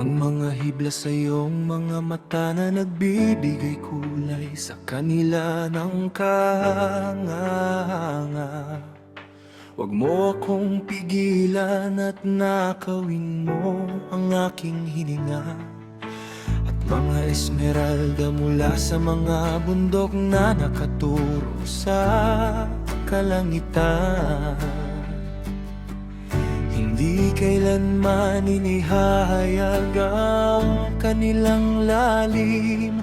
Ang mga hibla sa iyong mga mata na nagbibigay kulay sa kanila ng kahanga-hanga. Huwag mo akong pigilan at nakawin mo ang aking hininga. At mga esmeralda mula sa mga bundok na nakaturo sa kalangitan. Hindi kailanman inihahayag ang kanilang lalim.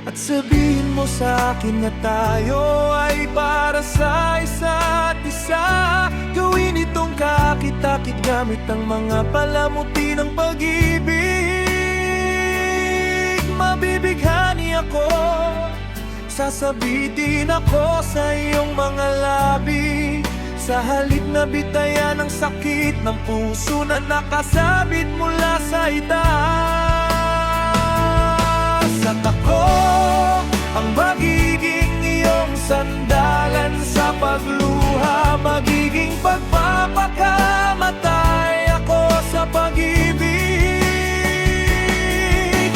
At sabihin mo sa akin na tayo ay para sa isa't isa. Gawin itong kakit-akit gamit ang mga palamuti ng pag-ibig. Mabibighani ako, sasabitin ako sa iyong mga labi. Sa halip na bitayan ang sakit ng puso na nakasabit mula sa itaas. At ako ang magiging iyong sandalan sa pagluha, magiging pagpapakamatay ako sa pag-ibig.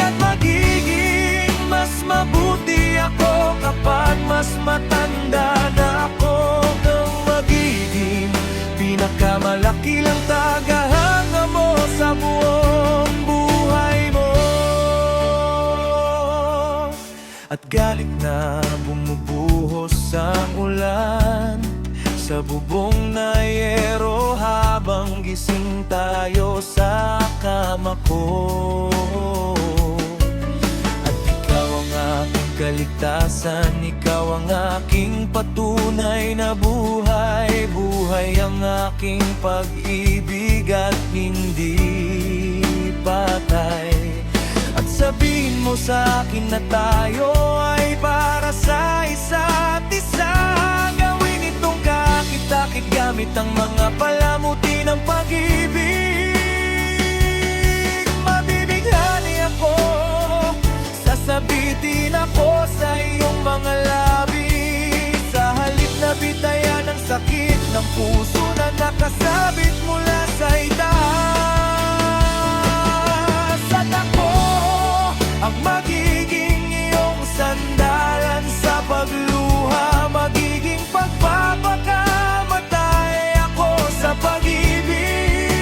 At magiging mas mabuti ako kapag mas matanda na ako. Pinakamalaki lang tagahanga mo sa buong buhay mo. At galit na bumubuhos ang ulan sa bubong na yero habang gising tayo sa kama ko. At ikaw ang aking kaligtasan, ikaw ang aking patunay na buhay. Buhay ang aking pag-ibig at hindi patay. At sabihin mo sa akin na tayo ay para sa isa't isa. Gawin itong kakit-akit gamit ang mga palamuti ng pag-ibig. Mabibighani ako, sasabitin ako sa iyong mga labi. Sa halip na bitayan ang sakit ng puso na nakasabit mula sa itaas. At ako ang magiging iyong sandalan sa pagluha, magiging pagpapakamatay ako sa pag-ibig.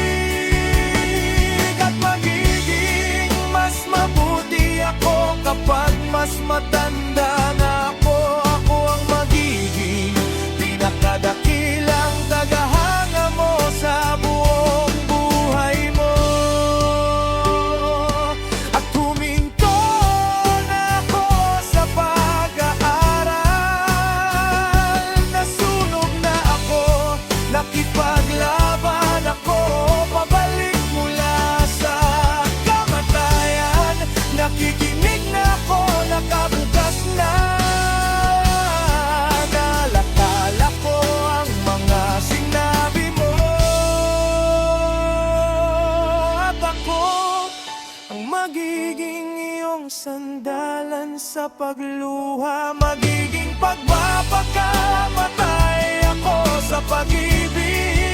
At magiging mas mabuti ako kapag mas matanda na ako. Ako ang magiging pinakadakilang tagahanga mo sa buong buhay mo. At huminto na ako sa pag-aaral. Nasunog na ako, nakipaglaban ako, pabalik mula sa kamatayan. Nakikinig na ako, nakabukas na. Nalakala ko ang mga sinabi mo. At ako ang magiging iyong sandalan sa pagluha, magiging pagpapakamatay ako sa pag-ibig.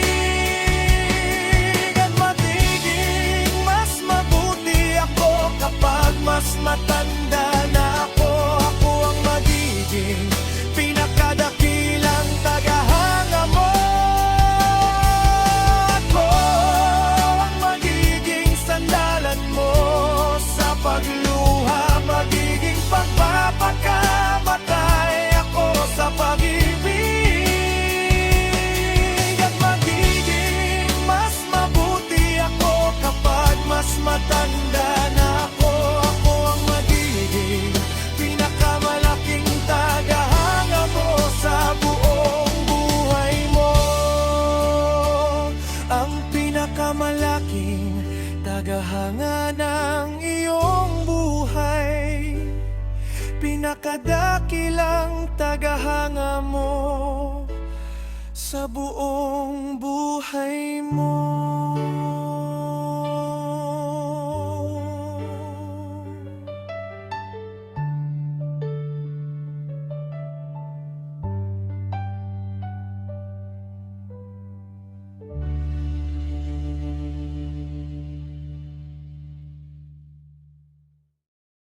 At magiging mas mabuti ako kapag mas matanda na ako. Ako ang magiging pinakadakilang tagahanga mo. Ako ang magiging sandalan mo sa pagluha, magiging pagpapakamatay ako sa pag-ibig. At magiging mas mabuti ako kapag mas matanda na ako. Ako ang magiging pinakamalaking tagahanga mo sa buong buhay mo. Ang pinakamalaking tagahanga ng iyong buhay, pinakadakilang tagahanga mo sa buong buhay mo.